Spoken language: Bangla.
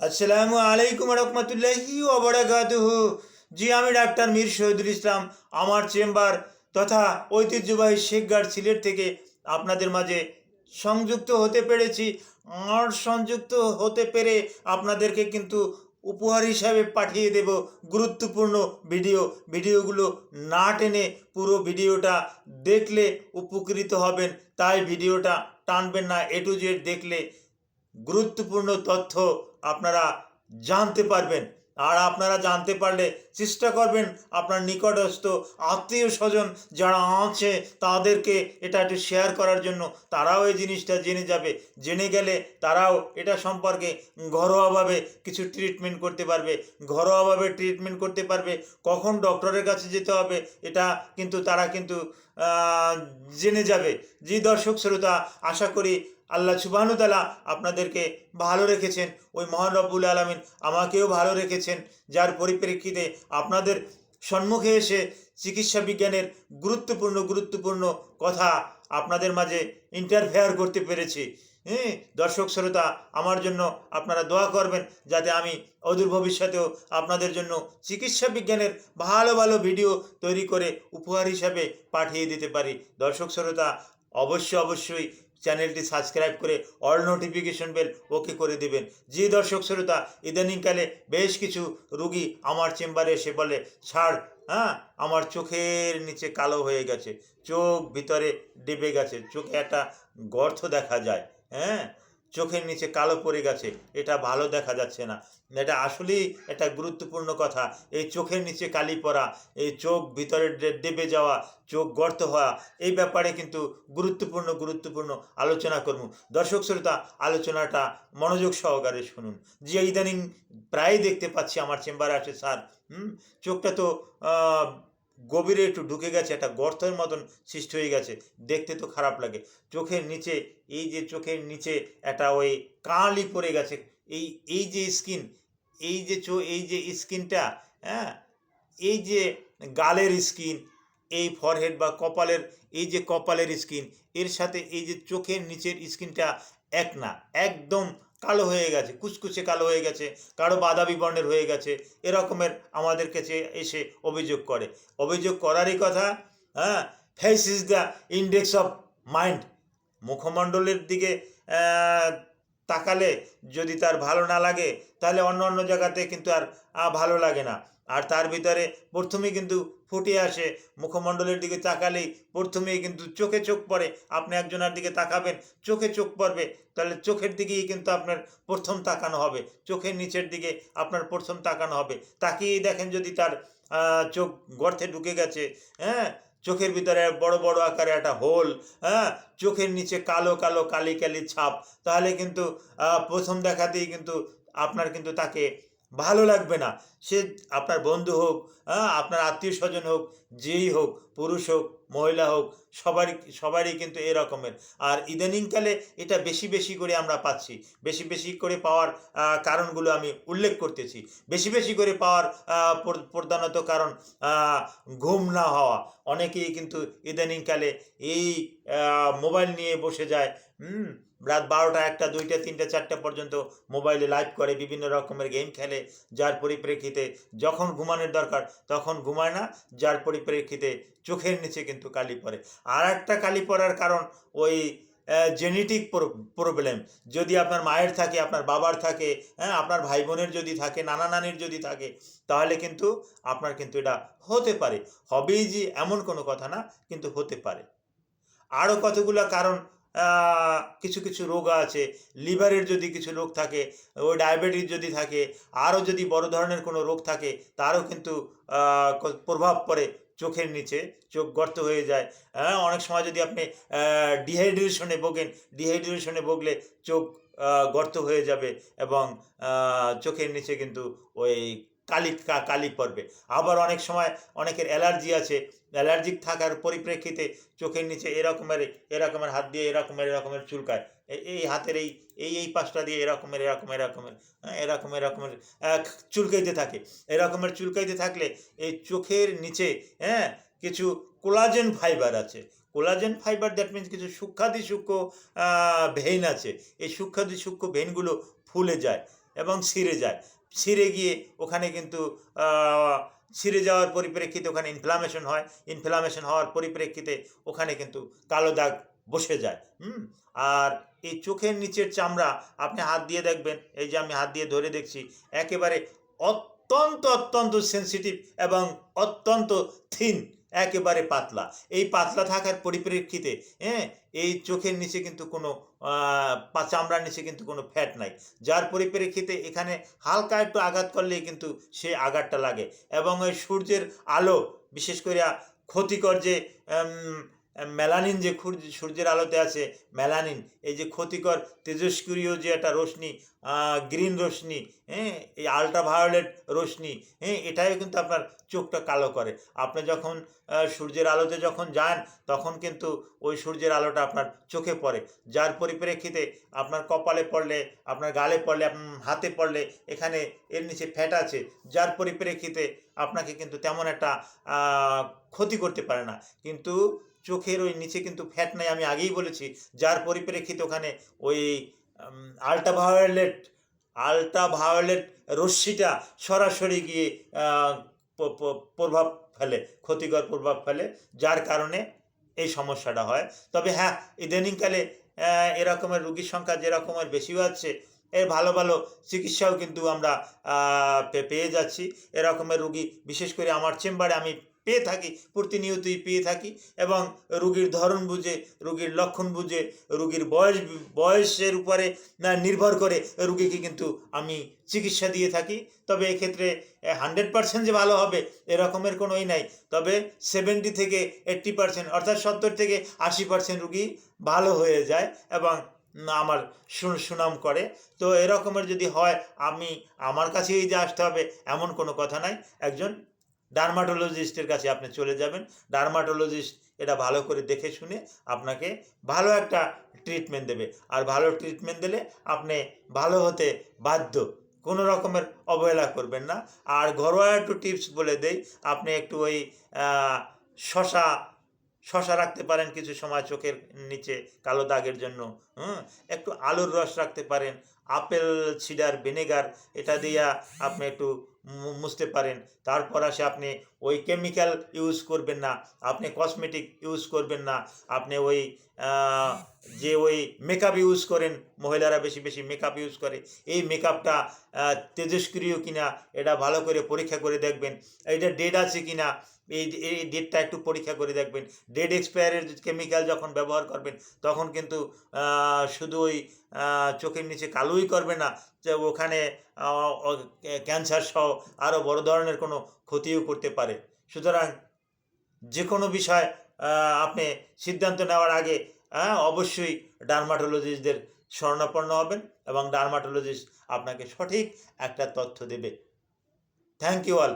আসসালামু আলাইকুম রহমতুল্লাহি ওয়া বারাকাতুহু। জি, আমি ডাক্তার মীর শহীদুল ইসলাম। আমার চেম্বার তথা ঐতিহ্যবাহী শেখগাঁড় সিলেট থেকে আপনাদের মাঝে সংযুক্ত হতে পেরেছি। আর সংযুক্ত হতে পেরে আপনাদেরকে কিন্তু উপহার হিসাবে পাঠিয়ে দেব গুরুত্বপূর্ণ ভিডিওগুলো না টেনে পুরো ভিডিওটা দেখলে উপকৃত হবেন। তাই ভিডিওটা টানবেন না, এ টু জেড দেখলে গুরুত্বপূর্ণ তথ্য আপনারা জানতে পারবেন। আর আপনারা জানতে পারলে চেষ্টা করবেন আপনার নিকটস্থ আত্মীয় স্বজন যারা আছে তাদেরকে এটা একটু শেয়ার করার জন্য। তারাও এই জিনিসটা জেনে যাবে, জেনে গেলে তারাও এটা সম্পর্কে ঘরোয়াভাবে কিছু ট্রিটমেন্ট করতে পারবে। ঘরোয়াভাবে ট্রিটমেন্ট করতে পারবে, কখন ডক্টরের কাছে যেতে হবে এটা কিন্তু তারা কিন্তু জেনে যাবে। জি দর্শক শ্রোতা, আশা করি আল্লাহ সুবহানাহু তাআলা আপনাদেরকে ভালো রেখেছেন। ওই মহান রব্বুল আলামিন আমাকেও ভালো রেখেছেন, যার পরিপ্রেক্ষিতে আপনাদের সম্মুখে এসে চিকিৎসা বিজ্ঞানের গুরুত্বপূর্ণ কথা আপনাদের মাঝে ইন্টারফেয়ার করতে পেরেছি। হ্যাঁ দর্শক শ্রোতা, আমার জন্য আপনারা দোয়া করবেন যাতে আমি অদূর ভবিষ্যতেও আপনাদের জন্য চিকিৎসা বিজ্ঞানের ভালো ভিডিও তৈরি করে উপহার হিসাবে পাঠিয়ে দিতে পারি। দর্শক শ্রোতা, অবশ্যই চ্যানেলটি সাবস্ক্রাইব করে অল নোটিফিকেশন বেল ওকে করে দেবেন। যে দর্শক শ্রোতা, ইদানিংকালে বেশ কিছু রুগী আমার চেম্বারে এসে বলে, স্যার আমার চোখের নিচে কালো হয়ে গেছে, চোখ ভিতরে ডেবে গেছে, চোখে একটা গর্ত দেখা যায়, চোখের নিচে কালো পড়ে গেছে, এটা ভালো দেখা যাচ্ছে না। এটা আসলেই একটা গুরুত্বপূর্ণ কথা। এই চোখের নিচে কালি পড়া, এই চোখ ভিতরে ডেবে যাওয়া, চোখ গর্ত হওয়া, এই ব্যাপারে কিন্তু গুরুত্বপূর্ণ আলোচনা করব। দর্শক শ্রোতা, আলোচনাটা মনোযোগ সহকারে শুনুন। যে ইদানিং প্রায় দেখতে পাচ্ছি আমার চেম্বারে আছে, স্যার চোখটা তো গভীরে একটু ঢুকে গেছে, একটা গর্তের মতন সৃষ্টি হয়ে গেছে, দেখতে তো খারাপ লাগে। চোখের নিচে, এই যে চোখের নিচে একটা ওই কালি পড়ে গেছে, এই এই যে স্কিন, এই যে স্কিনটা, হ্যাঁ এই যে গালের স্কিন, এই ফরহেড বা কপালের, এই যে কপালের স্কিন, এর সাথে এই যে চোখের নিচের স্কিনটা এক না, একদম কালো হয়ে গেছে, কুচকুচে কালো হয়ে গেছে, কারো বাদামি বর্ণের হয়ে গেছে, এরকমের আমাদের কাছে এসে অভিযোগ করে। অভিযোগ করারই কথা। Face is the index of mind. মুখমণ্ডলের দিকে তাকালে যদি তার ভালো না লাগে, তাহলে অন্য জায়গাতে কিন্তু আর ভালো লাগে না। আর তার ভিতরে প্রথমেই কিন্তু ফুটে আসে, মুখমণ্ডলের দিকে তাকালেই প্রথমেই কিন্তু চোখে চোখ পড়ে। আপনি একজনের দিকে তাকাবেন, চোখে চোখ পড়বে, তাহলে চোখের দিকেই কিন্তু আপনার প্রথম তাকানো হবে, চোখের নিচের দিকে আপনার প্রথম তাকানো হবে। তাকিয়েই দেখেন যদি তার চোখ গর্তে ঢুকে গেছে, চোখের ভিতরে বড় আকারে একটা হোল, চোখের নিচে কালো কালি ছাপ, তাহলে কিন্তু প্রথম দেখাতেই কিন্তু আপনার কিন্তু তাকে ভালো লাগবে না। সে আপনার বন্ধু হোক, আপনার আত্মীয় স্বজন হোক, যেই হোক, পুরুষ হোক মহিলা হোক, সবারই কিন্তু এরকমের। আর ইদানিংকালে এটা বেশি করে আমরা পাচ্ছি। বেশি করে পাওয়ার কারণগুলো আমি উল্লেখ করতেছি। বেশি করে পাওয়ার প্রধানত কারণ ঘুম না হওয়া। অনেকেই কিন্তু ইদানিংকালে এই মোবাইল নিয়ে বসে যায়, রাত 12টা 1টা 2টা 3টা 4টা পর্যন্ত মোবাইলে লাইভ করে, বিভিন্ন রকমের গেম খেলে, যার পরিপ্রেক্ষিতে যখন ঘুমানোর দরকার তখন ঘুমায় না, যার পরিপ্রেক্ষিতে চোখের নিচে কিন্তু কালি পড়ে। আর একটা কালি পড়ার কারণ ওই জেনেটিক প্রবলেম। যদি আপনার মায়ের থাকে, আপনার বাবার থাকে, আপনার ভাই বোনের যদি থাকে, নানা নানির যদি থাকে, তাহলে কিন্তু আপনার কিন্তু এটা হতে পারে। হবেই যে এমন কোনো কথা না, কিন্তু হতে পারে। আরও কতগুলো কারণ, কিছু রোগ আছে। লিভারের যদি কিছু রোগ থাকে, ওই ডায়াবেটিস যদি থাকে, আরও যদি বড় ধরনের কোনো রোগ থাকে, তারও কিন্তু প্রভাব পড়ে চোখের নিচে, চোখ গর্ত হয়ে যায়। অনেক সময় যদি আপনি ডিহাইড্রেশনে ভুগলে চোখ গর্ত হয়ে যাবে এবং চোখের নিচে কিন্তু ওই কালি পড়বে। আবার অনেক সময় অনেকের অ্যালার্জি আছে, অ্যালার্জিক থাকার পরিপ্রেক্ষিতে চোখের নিচে এরকমের হাত দিয়ে এরকমের চুলকায়, এই হাতের এই পাশটা দিয়ে এরকমের চুলকাইতে থাকে। এরকমের চুলকাইতে থাকলে এই চোখের নিচে কিছু কোলাজেন ফাইবার আছে। কোলাজেন ফাইবার, দ্যাট মিনস কিছু সূক্ষ্মাতি সূক্ষ্ম ভেইন আছে। এই সূক্ষ্মাতি সূক্ষ্ম ভেইনগুলো ফুলে যায়। এবং ছিঁড়ে যায়। ছিঁড়ে গিয়ে ওখানে কিন্তু ছিঁড়ে যাওয়ার পরিপ্রেক্ষিতে ওখানে ইনফ্লামেশন হয়, ইনফ্লামেশন হওয়ার পরিপ্রেক্ষিতে ওখানে কিন্তু কালো দাগ বসে যায়। আর এই চোখের নিচের চামড়া আপনি হাত দিয়ে দেখবেন, এই যে আমি হাত দিয়ে ধরে দেখছি, একেবারে অত্যন্ত অত্যন্ত সেন্সিটিভ এবং অত্যন্ত থিন, একেবারে পাতলা। এই পাতলা থাকার পরিপ্রেক্ষিতে এই চোখের নিচে কিন্তু কোনো চামড়ার নিচে কিন্তু কোনো ফ্যাট নাই, যার পরিপ্রেক্ষিতে এখানে হালকা একটু আঘাত করলেই কিন্তু সে আঘাতটা লাগে। এবং ওই সূর্যের আলো, বিশেষ করে ক্ষতিকর যে মেলানিন, যে সূর্যের আলোতে আছে মেলানিন, এই যে ক্ষতিকর তেজস্ক্রিয় যে একটা রশ্মি, গ্রিন রশ্মি, এই আল্ট্রাভায়োলেট রশ্মি, এটাই কিন্তু আপনার চোখটা কালো করে। আপনি যখন সূর্যের আলোতে যখন যান তখন কিন্তু ওই সূর্যের আলোটা আপনার চোখে পড়ে, যার পরিপ্রেক্ষিতে আপনার কপালে পড়লে, আপনার গালে পড়লে, আপনার হাতে পড়লে এখানে এর নিচে ফ্যাট আছে, যার পরিপ্রেক্ষিতে আপনাকে কিন্তু তেমন একটা ক্ষতি করতে পারে না। কিন্তু চোখের ওই নিচে কিন্তু ফ্যাট নাই, আমি আগেই বলেছি, যার পরিপ্রেক্ষিতে ওখানে ওই আল্ট্রাভায়োলেট রশ্মিটা সরাসরি গিয়ে প্রভাব ফেলে, ক্ষতিকর প্রভাব ফেলে, যার কারণে এই সমস্যাটা হয়। তবে হ্যাঁ, ইদানিংকালে এরকমের রুগীর সংখ্যা যেরকমের বেশি হচ্ছে, এর ভালো ভালো চিকিৎসাও কিন্তু আমরা পেয়ে যাচ্ছি। এরকমের রুগী বিশেষ করে আমার চেম্বারে আমি পেয়ে থাকি, প্রতিনিয়তই পেয়ে থাকি। এবং রুগীর ধরন বুঝে, রুগীর লক্ষণ বুঝে, রুগীর বয়সের উপরে নির্ভর করে রুগীকে কিন্তু আমি চিকিৎসা দিয়ে থাকি। তবে এক্ষেত্রে 100% যে ভালো হবে এরকমের কোনোই নাই, তবে 70 থেকে 80%, অর্থাৎ 70 থেকে 80% রুগী ভালো হয়ে যায় এবং আমার সুনাম করে। তো এরকমের যদি হয় আমার কাছেই যে আসতে হবে এমন কোনো কথা নাই, একজন ডার্মাটোলজিস্টের কাছে আপনি চলে যাবেন। ডার্মাটোলজিস্ট এটা ভালো করে দেখে শুনে আপনাকে ভালো একটা ট্রিটমেন্ট দেবে, আর ভালো ট্রিটমেন্ট দিলে আপনি ভালো হতে বাধ্য, কোনো রকমের অবহেলা করবেন না। আর ঘরোয়া একটু টিপস বলে দেই, আপনি একটু ওই শশা রাখতে পারেন কিছু সময় চোখের নিচে কালো দাগের জন্য। একটু আলুর রস রাখতে পারেন, আপেল সিডার ভিনেগার, এটা দিয়ে আপনি একটু মুছতে পারেন। তারপর আসে আপনি ওই কেমিক্যাল ইউজ করবেন না, আপনি কসমেটিক ইউজ করবেন না, আপনি ওই যে ওই মেকআপ ইউজ করেন, মহিলারা বেশি বেশি মেকআপ ইউজ করে, এই মেকআপটা তেজস্ক্রিয় কিনা এটা ভালো করে পরীক্ষা করে দেখবেন, এইটা ডেট আছে কিনা এই ডেটটা একটু পরীক্ষা করে দেখবেন। ডেট এক্সপায়ারের কেমিক্যাল যখন ব্যবহার করবেন তখন কিন্তু শুধু ওই চোখের নিচে কালোই করবে না, যে ওখানে ক্যান্সার সহ আরও বড় ধরনের কোনো ক্ষতিও করতে পারে। সুতরাং যে কোনো বিষয় আপনি সিদ্ধান্ত নেওয়ার আগে অবশ্যই ডার্মাটোলজিস্টদের শরণাপন্ন হবেন এবং ডার্মাটোলজিস্ট আপনাকে সঠিক একটা তথ্য দেবে। Thank you all.